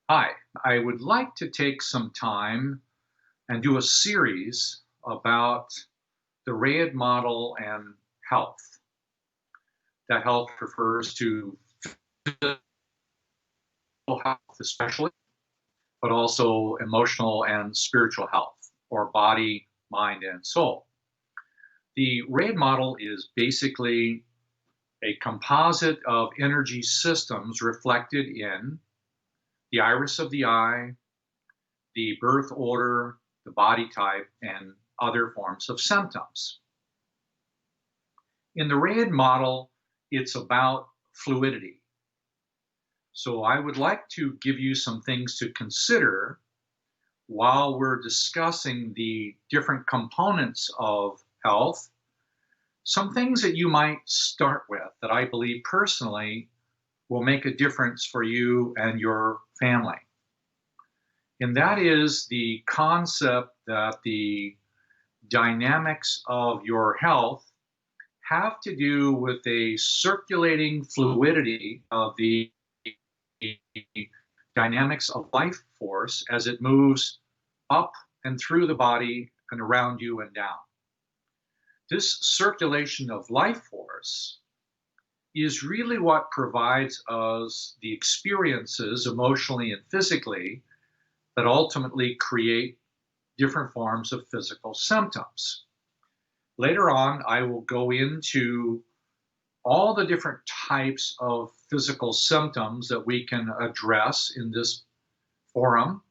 Hi, I would like to take some time and do a series about the Rayid model and health. That health refers to physical health, especially, but also emotional and spiritual health, or body, mind, and soul. The Rayid model is basically a composite of energy systems reflected in the iris of the eye, the birth order, the body type, and other forms of symptoms. In the Rayid model, it's about fluidity. So I would like to give you some things to consider while we're discussing the different components of health, some things that you might start with that I believe personally will make a difference for you and your family. And that is the concept that the dynamics of your health have to do with a circulating fluidity of the dynamics of life force as it moves up and through the body and around you and down. This circulation of life force is really what provides us the experiences emotionally and physically that ultimately create different forms of physical symptoms. Later on, I will go into all the different types of physical symptoms that we can address in this forum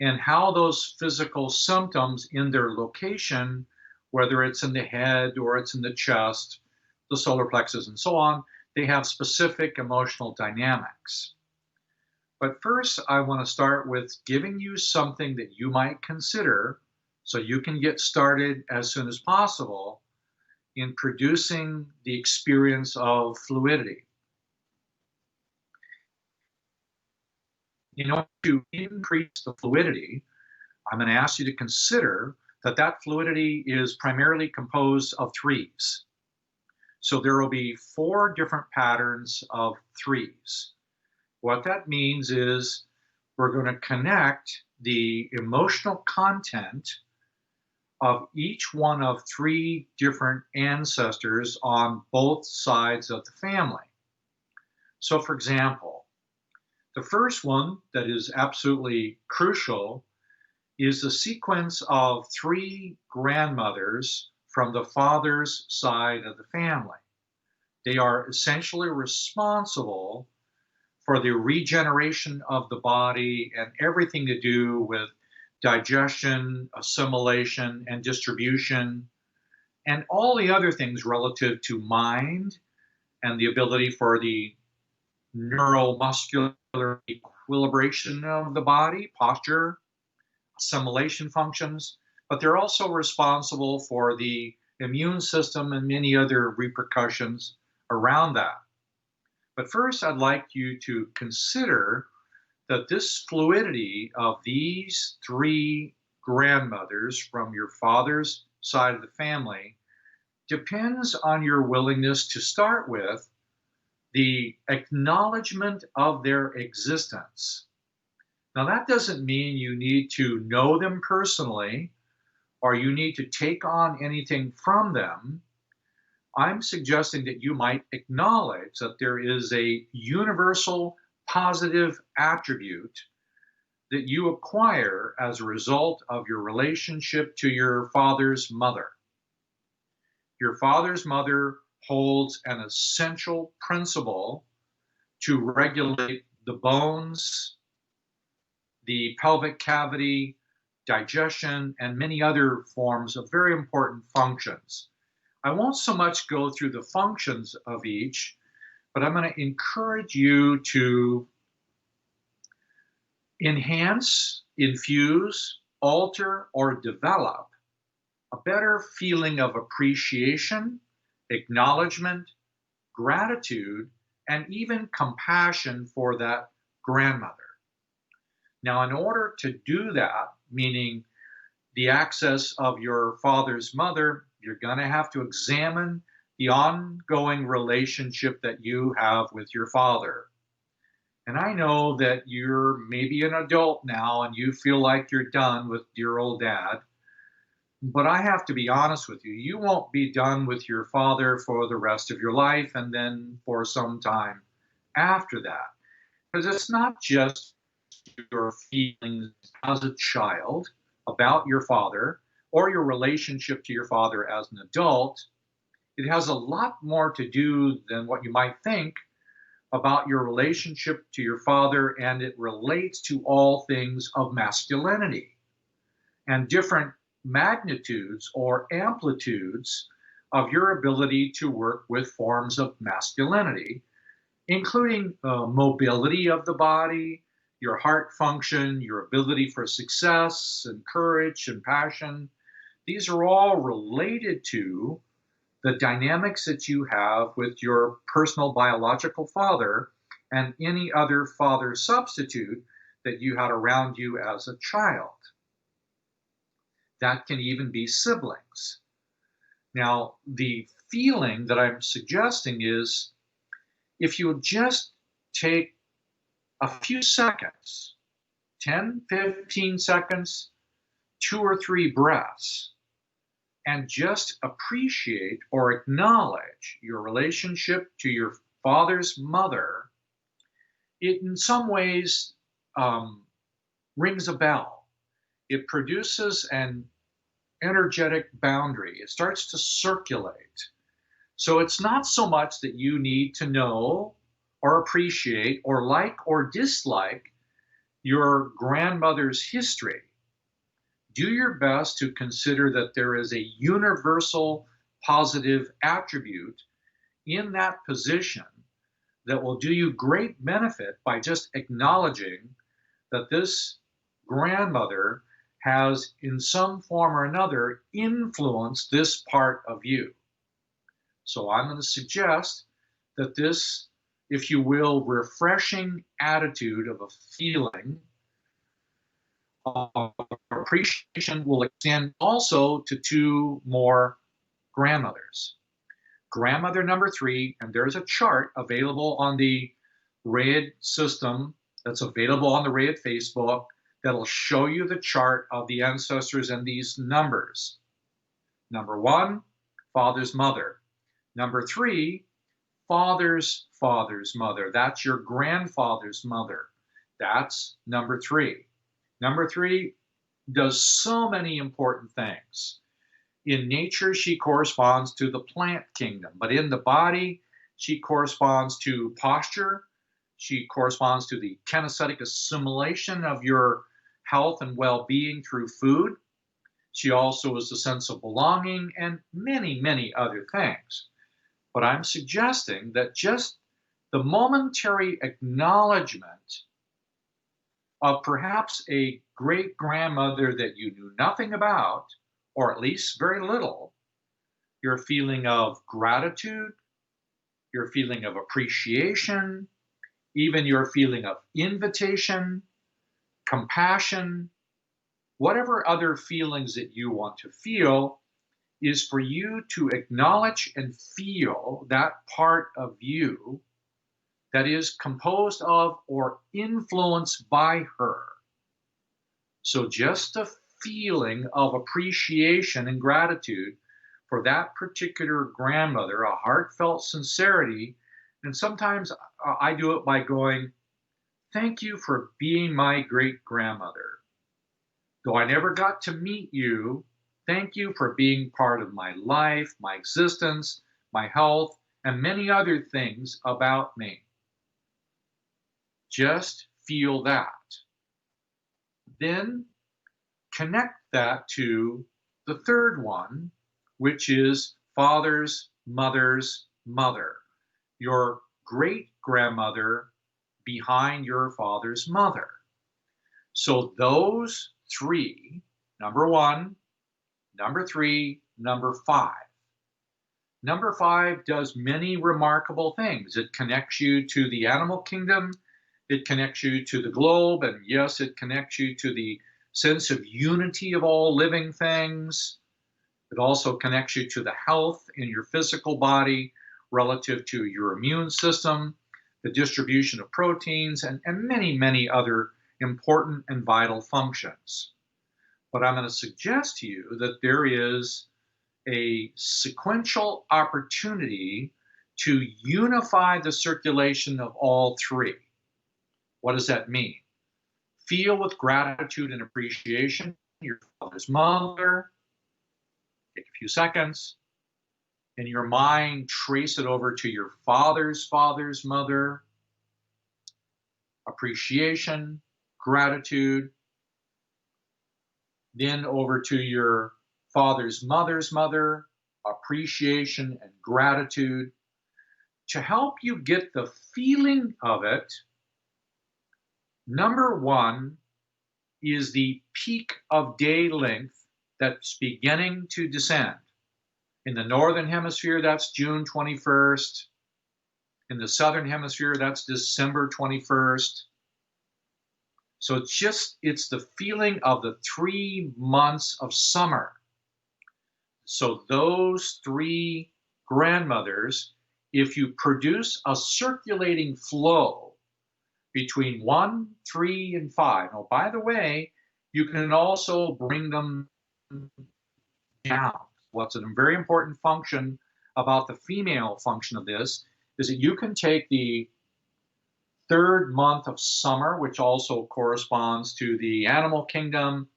and how those physical symptoms in their location, whether it's in the head or it's in the chest, the solar plexus, and so on, they have specific emotional dynamics. But first, I want to start with giving you something that you might consider so you can get started as soon as possible in producing the experience of fluidity. In order to increase the fluidity, I'm going to ask you to consider that that fluidity is primarily composed of threes. So there will be 4 different patterns of threes. What that means is we're going to connect the emotional content of each one of 3 different ancestors on both sides of the family. So, for example, the first one that is absolutely crucial is the sequence of 3 grandmothers from the father's side of the family. They are essentially responsible for the regeneration of the body and everything to do with digestion, assimilation, and distribution, and all the other things relative to mind and the ability for the neuromuscular equilibration of the body, posture, assimilation functions, but they're also responsible for the immune system and many other repercussions around that. But first, I'd like you to consider that this fluidity of these 3 grandmothers from your father's side of the family depends on your willingness to start with the acknowledgement of their existence. Now, that doesn't mean you need to know them personally or you need to take on anything from them. I'm suggesting that you might acknowledge that there is a universal positive attribute that you acquire as a result of your relationship to your father's mother. Your father's mother holds an essential principle to regulate the bones, the pelvic cavity, digestion, and many other forms of very important functions. I won't so much go through the functions of each, but I'm going to encourage you to enhance, infuse, alter, or develop a better feeling of appreciation, acknowledgement, gratitude, and even compassion for that grandmother. Now, in order to do that, meaning the access of your father's mother, you're going to have to examine the ongoing relationship that you have with your father. And I know that you're maybe an adult now and you feel like you're done with dear old dad. But I have to be honest with you. You won't be done with your father for the rest of your life and then for some time after that. Because it's not just your feelings as a child about your father or your relationship to your father as an adult. It has a lot more to do than what you might think about your relationship to your father, and it relates to all things of masculinity and different magnitudes or amplitudes of your ability to work with forms of masculinity, including mobility of the body, your heart function, your ability for success and courage and passion. These are all related to the dynamics that you have with your personal biological father and any other father substitute that you had around you as a child. That can even be siblings. Now, the feeling that I'm suggesting is if you just take a few seconds, 10, 15 seconds, 2 or 3 breaths, and just appreciate or acknowledge your relationship to your father's mother, it in some ways rings a bell. It produces an energetic boundary. It starts to circulate. So it's not so much that you need to know or appreciate or like or dislike your grandmother's history. Do your best to consider that there is a universal positive attribute in that position that will do you great benefit by just acknowledging that this grandmother has, in some form or another, influenced this part of you. So I'm going to suggest that this, if you will, refreshing attitude of a feeling of appreciation will extend also to 2 more grandmothers. Grandmother number 3, and there's a chart available on the Rayid system that's available on the Rayid Facebook that'll show you the chart of the ancestors and these numbers. Number 1, father's mother. Number 3, father's father's mother. That's your grandfather's mother. That's number 3. Number 3 does so many important things. In nature, she corresponds to the plant kingdom, but in the body, she corresponds to posture. She corresponds to the kinesthetic assimilation of your health and well-being through food. She also is a sense of belonging and many, many other things. But I'm suggesting that just the momentary acknowledgement of perhaps a great grandmother that you knew nothing about, or at least very little, your feeling of gratitude, your feeling of appreciation, even your feeling of invitation, compassion, whatever other feelings that you want to feel, is for you to acknowledge and feel that part of you that is composed of or influenced by her. So just a feeling of appreciation and gratitude for that particular grandmother, a heartfelt sincerity. And sometimes I do it by going, thank you for being my great grandmother. Though I never got to meet you, thank you for being part of my life, my existence, my health, and many other things about me. Just feel that. Then connect that to the third one, which is father's mother's mother, your great grandmother behind your father's mother. So those 3, number 1, number 3, number 5. Number 5 does many remarkable things. It connects you to the animal kingdom. It connects you to the globe. And yes, it connects you to the sense of unity of all living things. It also connects you to the health in your physical body relative to your immune system, the distribution of proteins, and many, many other important and vital functions. But I'm going to suggest to you that there is a sequential opportunity to unify the circulation of all three. What does that mean? Feel with gratitude and appreciation your father's mother. Take a few seconds. In your mind, trace it over to your father's father's mother. Appreciation, gratitude. Then over to your father's mother's mother. Appreciation and gratitude. To help you get the feeling of it, number one is the peak of day length that's beginning to descend. In the northern hemisphere, that's June 21st. In the southern hemisphere, that's December 21st. So it's the feeling of the 3 months of summer. So those three grandmothers, if you produce a circulating flow between 1, 3, and 5. Oh, by the way, you can also bring them down. What's a very important function about the female function of this is that you can take the 3rd month of summer, which also corresponds to the animal kingdom,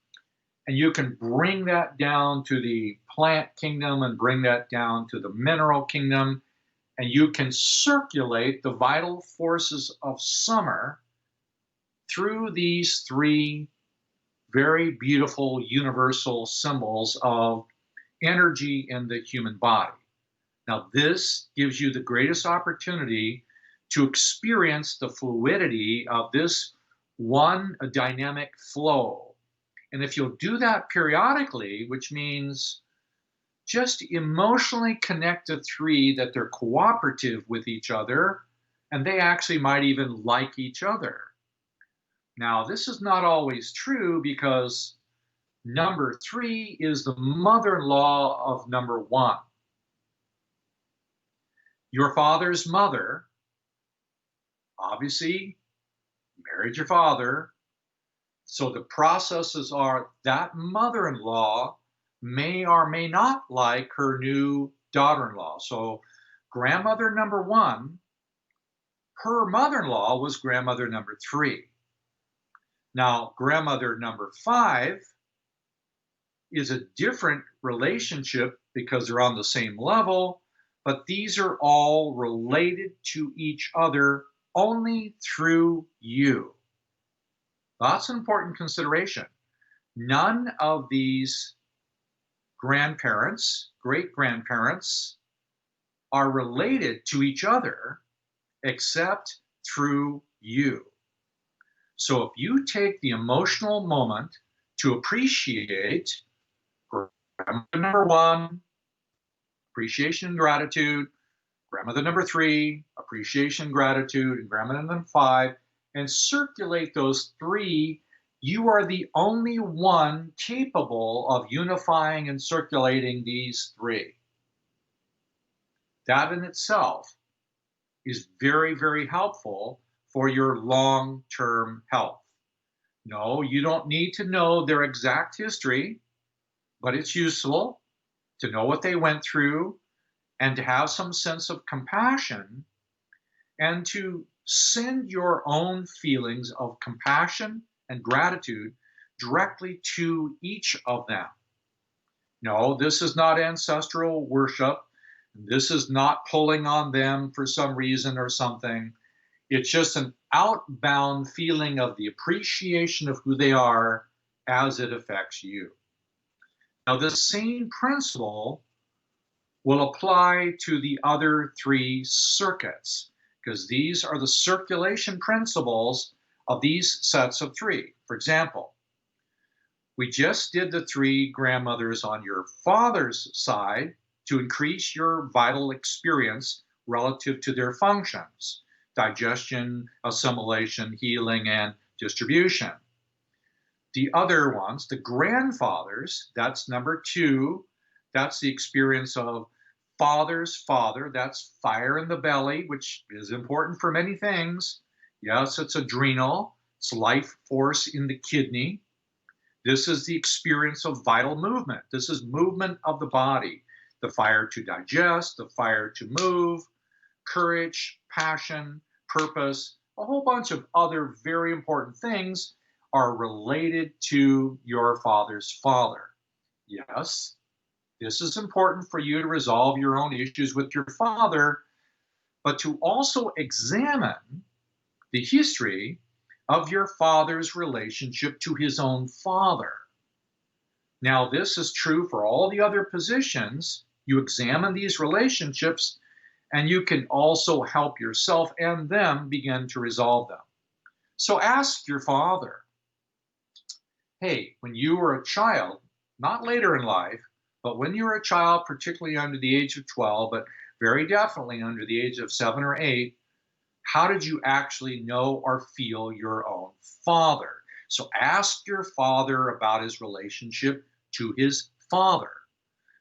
and you can bring that down to the plant kingdom and bring that down to the mineral kingdom, and you can circulate the vital forces of summer through these 3 very beautiful universal symbols of energy in the human body. Now, this gives you the greatest opportunity to experience the fluidity of this one dynamic flow. And if you'll do that periodically, which means just emotionally connect the 3 that they're cooperative with each other, and they actually might even like each other. Now, this is not always true because number 3 is the mother-in-law of number 1. Your father's mother obviously married your father. So the processes are that mother-in-law may or may not like her new daughter-in-law. So grandmother number 1, her mother-in-law was grandmother number 3. Now, grandmother number 5 is a different relationship because they're on the same level, but these are all related to each other only through you. That's an important consideration. None of these grandparents, great-grandparents, are related to each other except through you. So if you take the emotional moment to appreciate grandmother number 1, appreciation and gratitude, grandmother number 3, appreciation, gratitude, and grandmother number 5, and circulate those 3, you are the only one capable of unifying and circulating these 3. That in itself is very, very helpful for your long-term health. No, you don't need to know their exact history, but it's useful to know what they went through and to have some sense of compassion and to send your own feelings of compassion and gratitude directly to each of them. No, this is not ancestral worship. This is not pulling on them for some reason or something. It's just an outbound feeling of the appreciation of who they are as it affects you. Now, the same principle will apply to the other 3 circuits, because these are the circulation principles of these sets of 3. For example, we just did the 3 grandmothers on your father's side to increase your vital experience relative to their functions: digestion, assimilation, healing, and distribution. The other ones, the grandfathers, that's number 2. That's the experience of father's father, that's fire in the belly, which is important for many things. Yes, it's adrenal, it's life force in the kidney. This is the experience of vital movement. This is movement of the body, the fire to digest, the fire to move, courage, passion, purpose, a whole bunch of other very important things are related to your father's father. Yes, this is important for you to resolve your own issues with your father, but to also examine the history of your father's relationship to his own father. Now, this is true for all the other positions. You examine these relationships, and you can also help yourself and them begin to resolve them. So ask your father, hey, when you were a child, not later in life, but when you were a child, particularly under the age of 12, but very definitely under the age of 7 or 8, how did you actually know or feel your own father? So ask your father about his relationship to his father.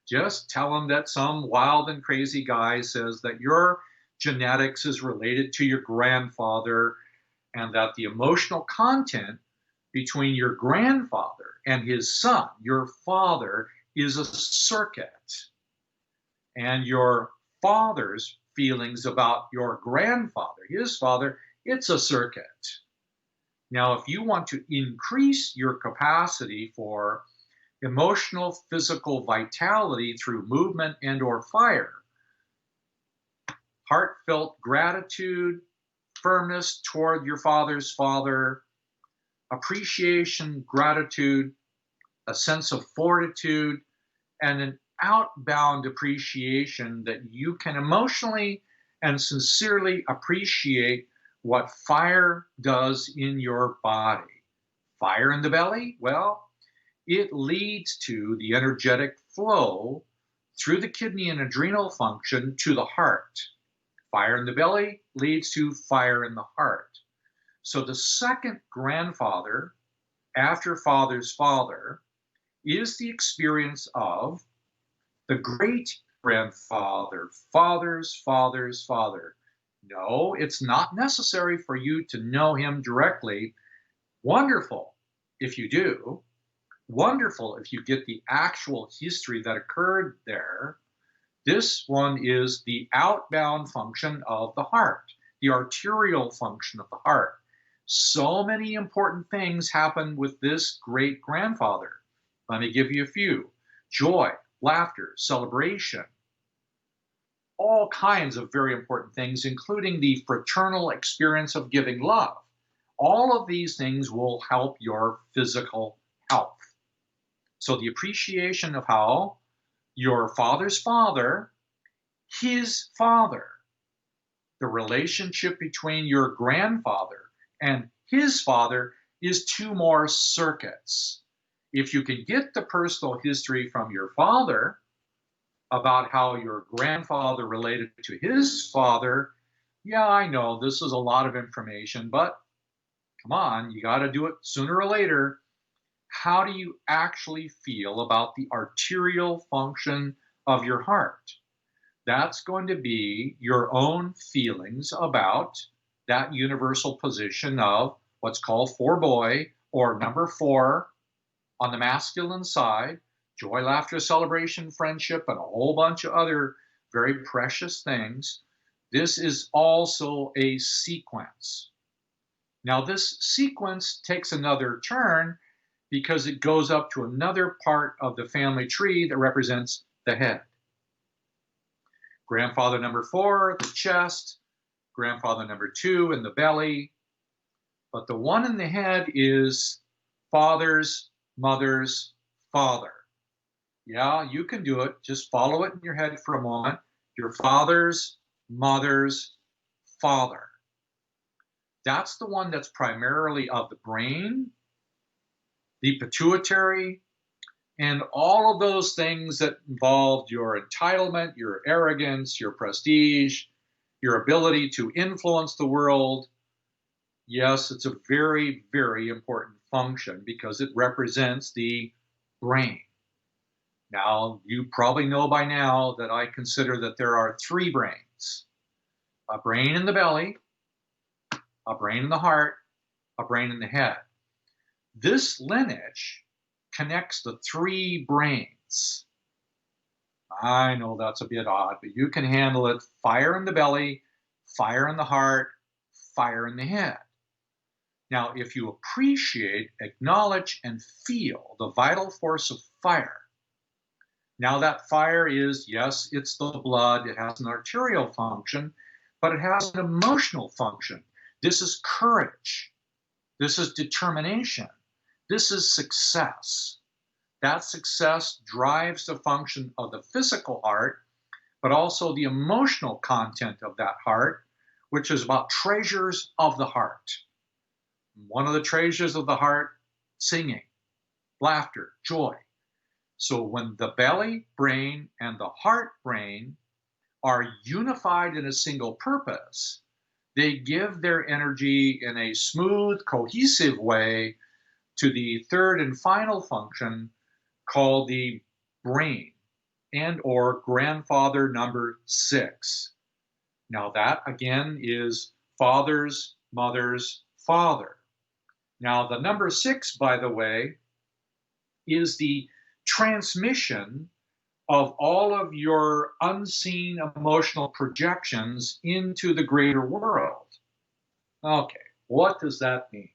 Just tell him that some wild and crazy guy says that your genetics is related to your grandfather and that the emotional content between your grandfather and his son, your father, is a circuit. And your father's feelings about your grandfather, his father, it's a circuit. Now, if you want to increase your capacity for emotional, physical vitality through movement and or fire, heartfelt gratitude, firmness toward your father's father, appreciation, gratitude, a sense of fortitude, and an outbound appreciation that you can emotionally and sincerely appreciate what fire does in your body. Fire in the belly? Well, it leads to the energetic flow through the kidney and adrenal function to the heart. Fire in the belly leads to fire in the heart. So the second grandfather after father's father is the experience of the great grandfather, father's father's father. No, it's not necessary for you to know him directly. Wonderful if you do. Wonderful if you get the actual history that occurred there. This one is the outbound function of the heart, the arterial function of the heart. So many important things happen with this great grandfather. Let me give you a few: joy, laughter, celebration, all kinds of very important things, including the fraternal experience of giving love. All of these things will help your physical health. So the appreciation of how your father's father, his father, the relationship between your grandfather and his father is two more circuits. If you can get the personal history from your father about how your grandfather related to his father, yeah, I know this is a lot of information, but come on, you got to do it sooner or later. How do you actually feel about the arterial function of your heart? That's going to be your own feelings about that universal position of what's called four boy, or number 4 on the masculine side: joy, laughter, celebration, friendship, and a whole bunch of other very precious things. This is also a sequence. Now, this sequence takes another turn because it goes up to another part of the family tree that represents the head. Grandfather number 4, the chest. Grandfather number 2 in the belly. But the one in the head is father's mother's father. Yeah, you can do it. Just follow it in your head for a moment. Your father's mother's father. That's the one that's primarily of the brain, the pituitary, and all of those things that involved your entitlement, your arrogance, your prestige, your ability to influence the world. Yes, it's a very, very important function because it represents the brain. Now, you probably know by now that I consider that there are three brains: a brain in the belly, a brain in the heart, a brain in the head. This lineage connects the three brains. I know that's a bit odd, but you can handle it. Fire in the belly, fire in the heart, fire in the head. Now, if you appreciate, acknowledge, and feel the vital force of fire, now that fire is, yes, it's the blood, it has an arterial function, but it has an emotional function. This is courage. This is determination. This is success. That success drives the function of the physical heart, but also the emotional content of that heart, which is about treasures of the heart. One of the treasures of the heart: singing, laughter, joy. So when the belly brain and the heart brain are unified in a single purpose, they give their energy in a smooth, cohesive way to the third and final function called the brain and or grandfather number 6. Now that again is father's mother's father. Now the number 6, by the way, is the transmission of all of your unseen emotional projections into the greater world. Okay, what does that mean?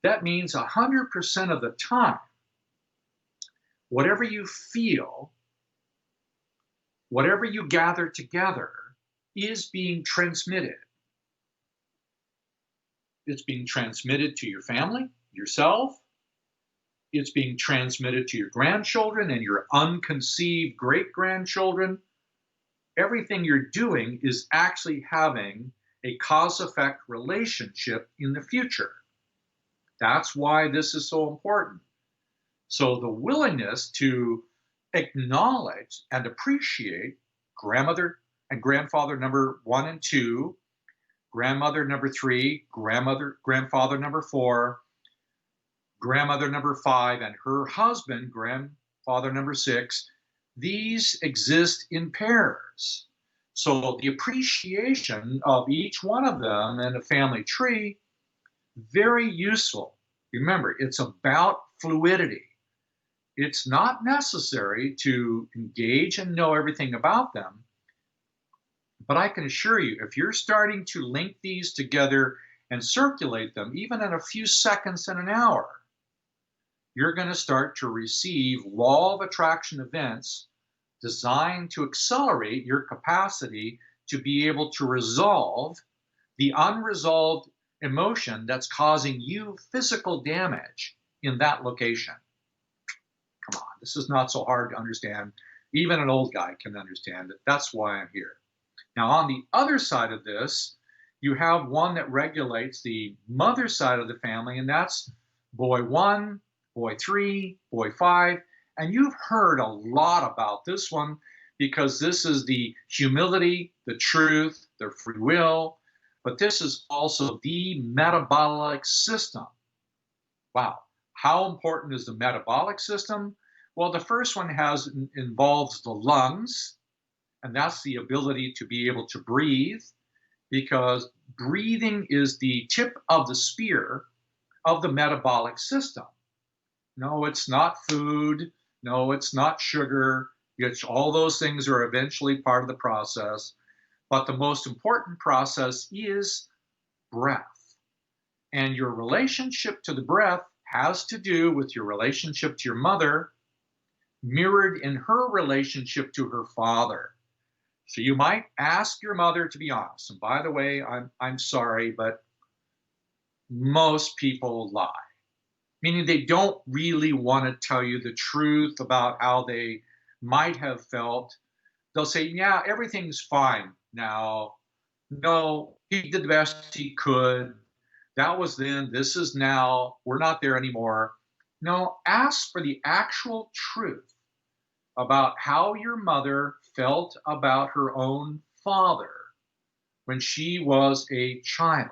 That means 100% of the time, whatever you feel, whatever you gather together is being transmitted. It's being transmitted to your family, yourself. It's being transmitted to your grandchildren and your unconceived great-grandchildren. Everything you're doing is actually having a cause-effect relationship in the future. That's why this is so important. So the willingness to acknowledge and appreciate grandmother and grandfather number 1 and 2, grandmother number 3, grandfather number 4, grandmother number 5, and her husband, grandfather number 6, these exist in pairs. So the appreciation of each one of them in a family tree, very useful. Remember, it's about fluidity. It's not necessary to engage and know everything about them, but I can assure you, if you're starting to link these together and circulate them, even in a few seconds in an hour, you're going to start to receive law of attraction events designed to accelerate your capacity to be able to resolve the unresolved emotion that's causing you physical damage in that location. Come on, this is not so hard to understand. Even an old guy can understand it. That's why I'm here. Now, on the other side of this, you have one that regulates the mother side of the family, and that's boy 1, boy 3, boy 5. And you've heard a lot about this one because this is the humility, the truth, the free will, but this is also the metabolic system. Wow. How important is the metabolic system? Well, the first one involves the lungs, and that's the ability to be able to breathe, because breathing is the tip of the spear of the metabolic system. No, it's not food. No, it's not sugar. All those things are eventually part of the process. But the most important process is breath. And your relationship to the breath has to do with your relationship to your mother, mirrored in her relationship to her father. So you might ask your mother to be honest. And by the way, I'm sorry, but most people lie. Meaning they don't really want to tell you the truth about how they might have felt. They'll say, yeah, everything's fine now. No, he did the best he could. That was then, this is now, we're not there anymore. No, ask for the actual truth about how your mother felt about her own father when she was a child.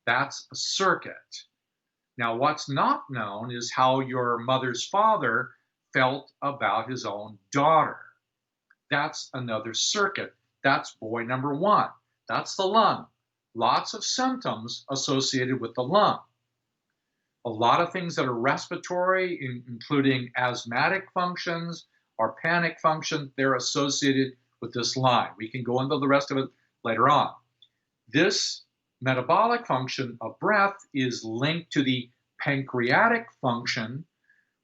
That's a circuit. Now, what's not known is how your mother's father felt about his own daughter. That's another circuit. That's boy number one. That's the lung. Lots of symptoms associated with the lung. A lot of things that are respiratory, including asthmatic functions or panic function, they're associated with this line. We can go into the rest of it later on. This metabolic function of breath is linked to the pancreatic function,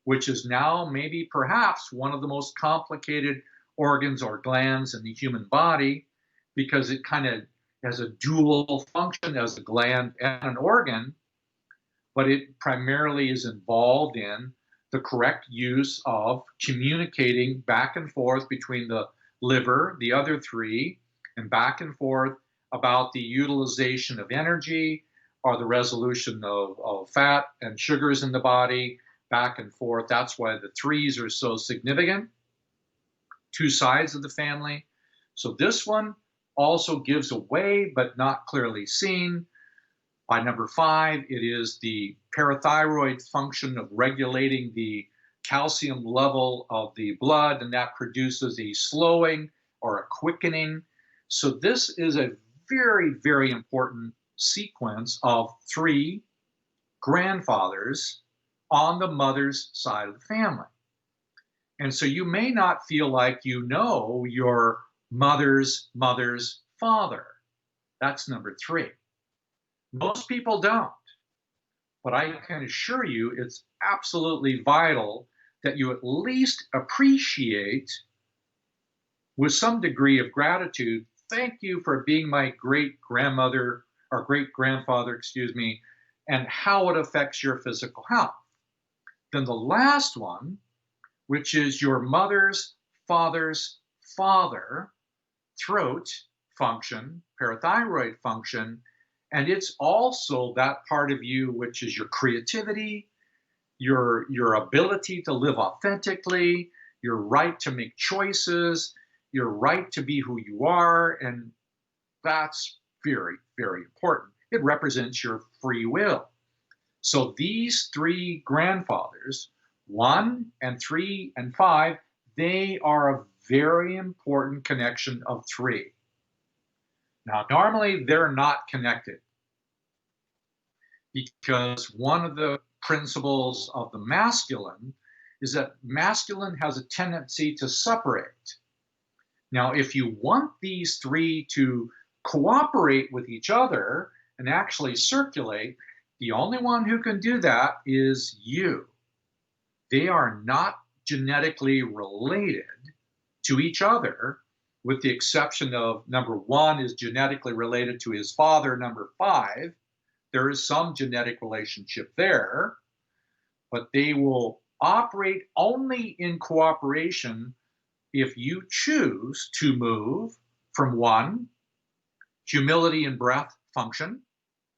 which is now maybe perhaps one of the most complicated organs or glands in the human body, because it kind of has a dual function as a gland and an organ, but it primarily is involved in the correct use of communicating back and forth between the liver, the other three, and back and forth about the utilization of energy or the resolution of fat and sugars in the body, back and forth. That's why the threes are so significant. Two sides of the family. So this one also gives away, but not clearly seen. By number 5, it is the parathyroid function of regulating the calcium level of the blood, and that produces a slowing or a quickening. So this is a very, very important sequence of 3 grandfathers on the mother's side of the family. And so you may not feel like you know your mother's father. That's number 3. Most people don't. But I can assure you it's absolutely vital that you at least appreciate, with some degree of gratitude, thank you for being my great grandmother or great grandfather, and how it affects your physical health. Then the last one, which is your mother's father's father, throat function, parathyroid function, and it's also that part of you which is your creativity, your ability to live authentically, your right to make choices, your right to be who you are, and that's very, very important. It represents your free will. So these 3 grandfathers, 1 and 3 and 5, they are a very important connection of 3. Now, normally they're not connected because one of the principles of the masculine is that masculine has a tendency to separate. Now, if you want these 3 to cooperate with each other and actually circulate, the only one who can do that is you. They are not genetically related to each other, with the exception of number 1 is genetically related to his father, number 5. There is some genetic relationship there, but they will operate only in cooperation if you choose to move from 1, humility and breath function,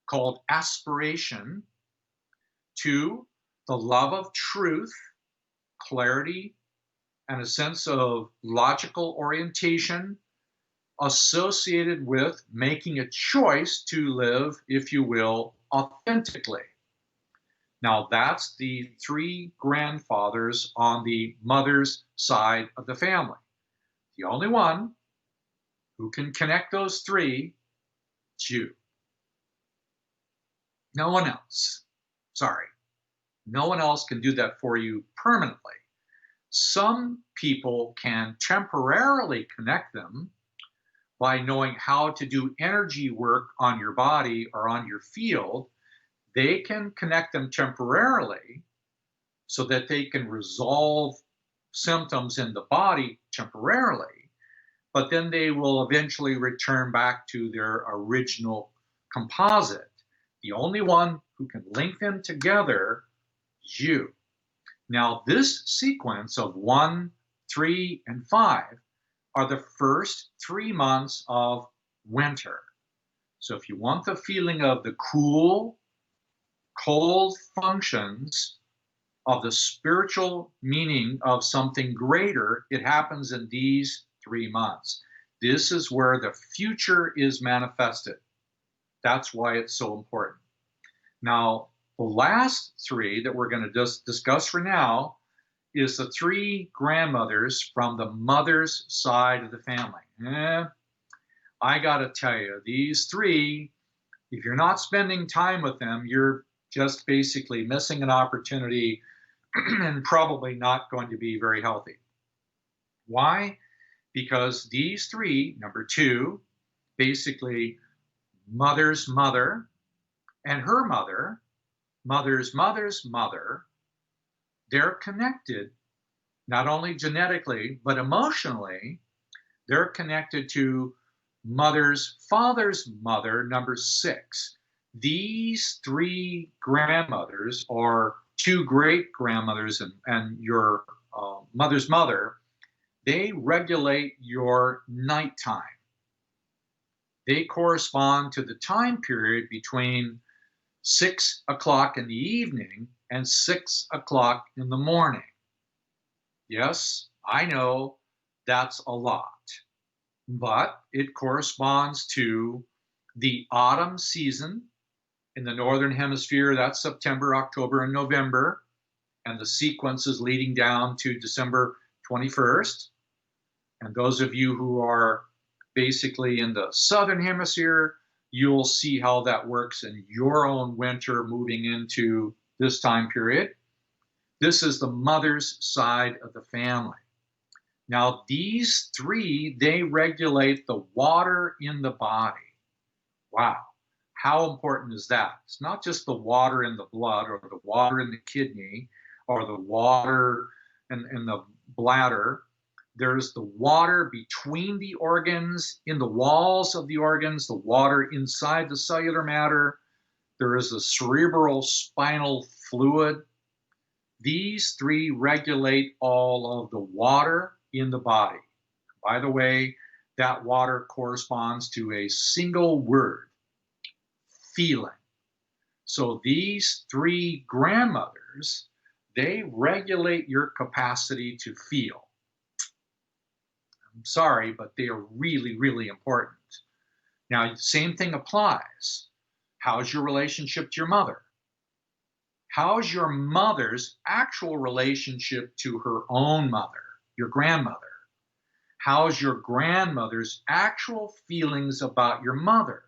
called aspiration, 2, the love of truth, clarity, and a sense of logical orientation associated with making a choice to live, if you will, authentically. Now, that's the 3 grandfathers on the mother's side of the family. The only one who can connect those 3 is you. No one else. Sorry. No one else can do that for you permanently. Some people can temporarily connect them by knowing how to do energy work on your body or on your field. They can connect them temporarily so that they can resolve symptoms in the body temporarily, but then they will eventually return back to their original composite. The only one who can link them together is you. Now, this sequence of 1, 3, and 5 are the first 3 months of winter. So if you want the feeling of the cool, cold functions of the spiritual meaning of something greater, it happens in these 3 months. This is where the future is manifested. That's why it's so important. Now, the last 3 that we're going to discuss for now is the three grandmothers from the mother's side of the family. I got to tell you, these three, if you're not spending time with them, you're just basically missing an opportunity and probably not going to be very healthy. Why? Because these three, number two, basically mother's mother and her mother, mother's mother's mother, they're connected not only genetically, but emotionally. They're connected to mother's father's mother, number six. These three grandmothers, or two great grandmothers, and your mother's mother, they regulate your nighttime. They correspond to the time period between 6 o'clock in the evening and 6 o'clock in the morning. Yes, I know that's a lot, but it corresponds to the autumn season in the Northern Hemisphere. That's September, October, and November, and the sequence is leading down to December 21st. And those of you who are basically in the Southern Hemisphere, you'll see how that works in your own winter moving into this time period. This is the mother's side of the family. Now, these three, they regulate the water in the body. Wow, how important is that? It's not just the water in the blood or the water in the kidney or the water in the bladder. There's the water between the organs, in the walls of the organs, the water inside the cellular matter. There is the cerebral spinal fluid. These three regulate all of the water in the body. By the way, that water corresponds to a single word, feeling. So these three grandmothers, they regulate your capacity to feel. I'm sorry, but they are really, really important. Now, same thing applies. How's your relationship to your mother? How's your mother's actual relationship to her own mother, your grandmother? How's your grandmother's actual feelings about your mother,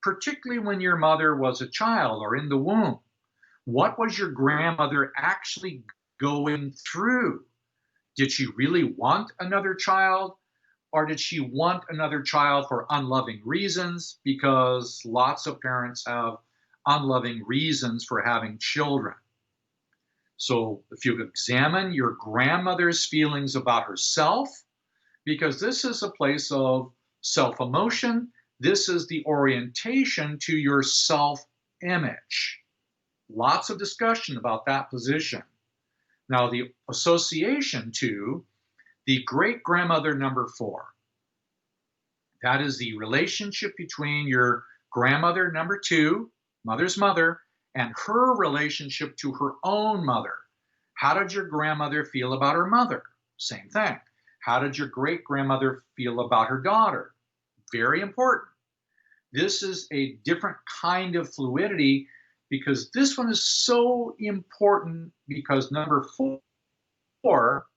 particularly when your mother was a child or in the womb? What was your grandmother actually going through? Did she really want another child? Or did she want another child for unloving reasons? Because lots of parents have unloving reasons for having children. So if you examine your grandmother's feelings about herself, because this is a place of self-emotion, this is the orientation to your self-image. Lots of discussion about that position. Now, the association to the great-grandmother number 4. That is the relationship between your grandmother number 2, mother's mother, and her relationship to her own mother. How did your grandmother feel about her mother? Same thing. How did your great-grandmother feel about her daughter? Very important. This is a different kind of fluidity because this one is so important because number 4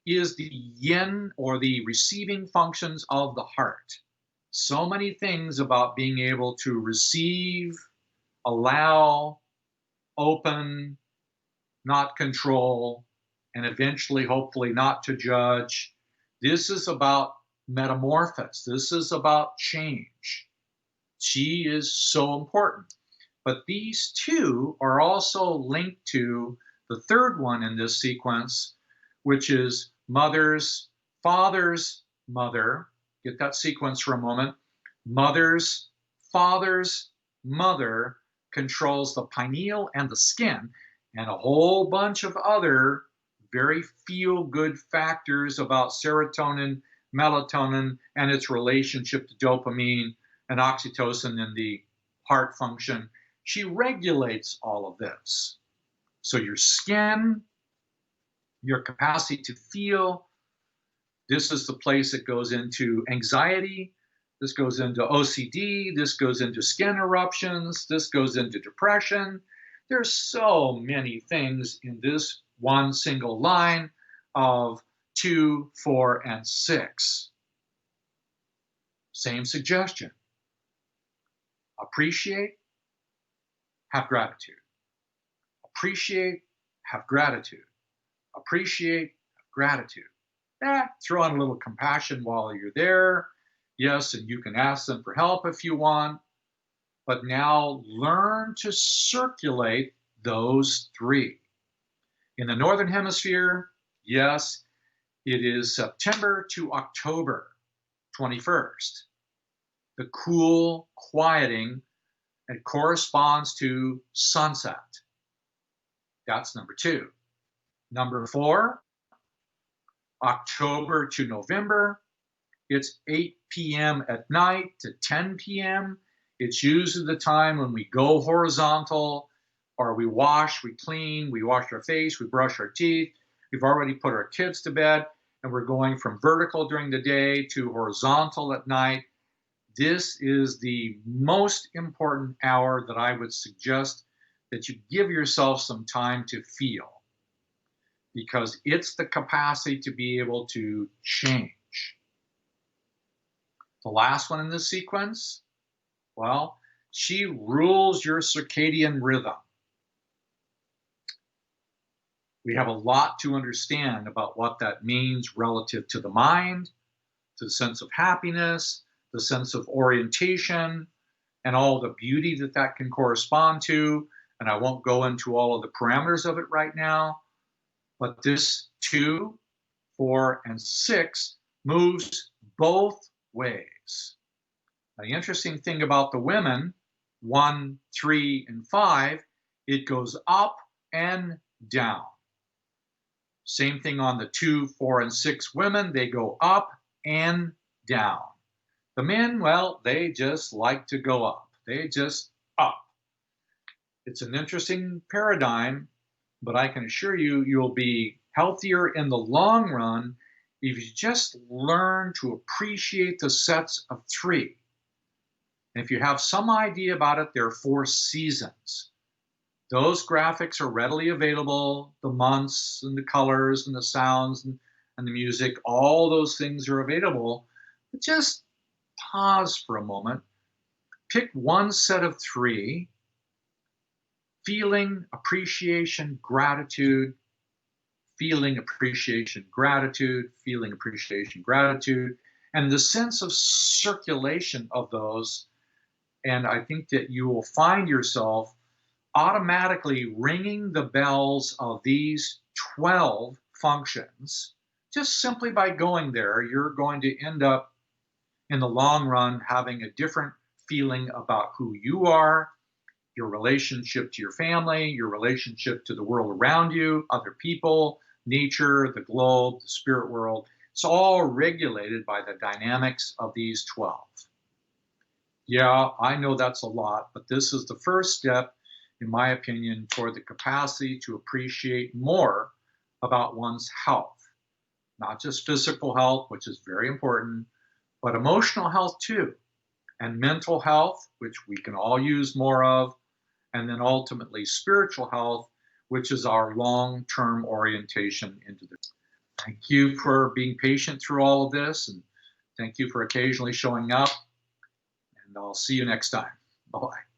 is the yin, or the receiving functions of the heart. So many things about being able to receive, allow, open, not control, and eventually, hopefully, not to judge. This is about metamorphosis. This is about change. She is so important. But these two are also linked to the third one in this sequence, which is mother's father's mother. Get that sequence for a moment. Mother's father's mother controls the pineal and the skin and a whole bunch of other very feel-good factors about serotonin, melatonin, and its relationship to dopamine and oxytocin in the heart function. She regulates all of this. So your skin, your capacity to feel, this is the place that goes into anxiety, this goes into OCD, this goes into skin eruptions, this goes into depression. There's so many things in this one single line of 2, 4, and 6. Same suggestion. Appreciate, have gratitude. Appreciate, have gratitude. Appreciate, have gratitude. Throw in a little compassion while you're there. Yes, and you can ask them for help if you want. But now learn to circulate those 3. In the Northern Hemisphere, yes, it is September to October 21st. The cool quieting, it corresponds to sunset. That's number 2. Number 4, October to November, it's 8 p.m. at night to 10 p.m. It's usually the time when we go horizontal, or we wash, we clean, we wash our face, we brush our teeth, we've already put our kids to bed, and we're going from vertical during the day to horizontal at night. This is the most important hour that I would suggest that you give yourself some time to feel, because it's the capacity to be able to change. The last one in this sequence, well, she rules your circadian rhythm. We have a lot to understand about what that means relative to the mind, to the sense of happiness, the sense of orientation, and all the beauty that that can correspond to. And I won't go into all of the parameters of it right now, but this 2, 4, and 6 moves both ways. Now, the interesting thing about the women, 1, 3, and 5, it goes up and down. Same thing on the 2, 4, and 6 women, they go up and down. The men, well, they just like to go up. They just up. It's an interesting paradigm, but I can assure you, you'll be healthier in the long run if you just learn to appreciate the sets of 3. And if you have some idea about it, there are 4 seasons. Those graphics are readily available. The months and the colors and the sounds and the music, all those things are available. But just pause for a moment. Pick one set of 3. Feeling, appreciation, gratitude. Feeling, appreciation, gratitude. Feeling, appreciation, gratitude. And the sense of circulation of those. And I think that you will find yourself automatically ringing the bells of these 12 functions. Just simply by going there, you're going to end up in the long run having a different feeling about who you are, your relationship to your family, your relationship to the world around you, other people, nature, the globe, the spirit world. It's all regulated by the dynamics of these 12. Yeah, I know that's a lot, but this is the first step, in my opinion, toward the capacity to appreciate more about one's health. Not just physical health, which is very important, but emotional health too, and mental health, which we can all use more of, and then ultimately spiritual health, which is our long-term orientation into this. Thank you for being patient through all of this, and thank you for occasionally showing up, and I'll see you next time. Bye-bye.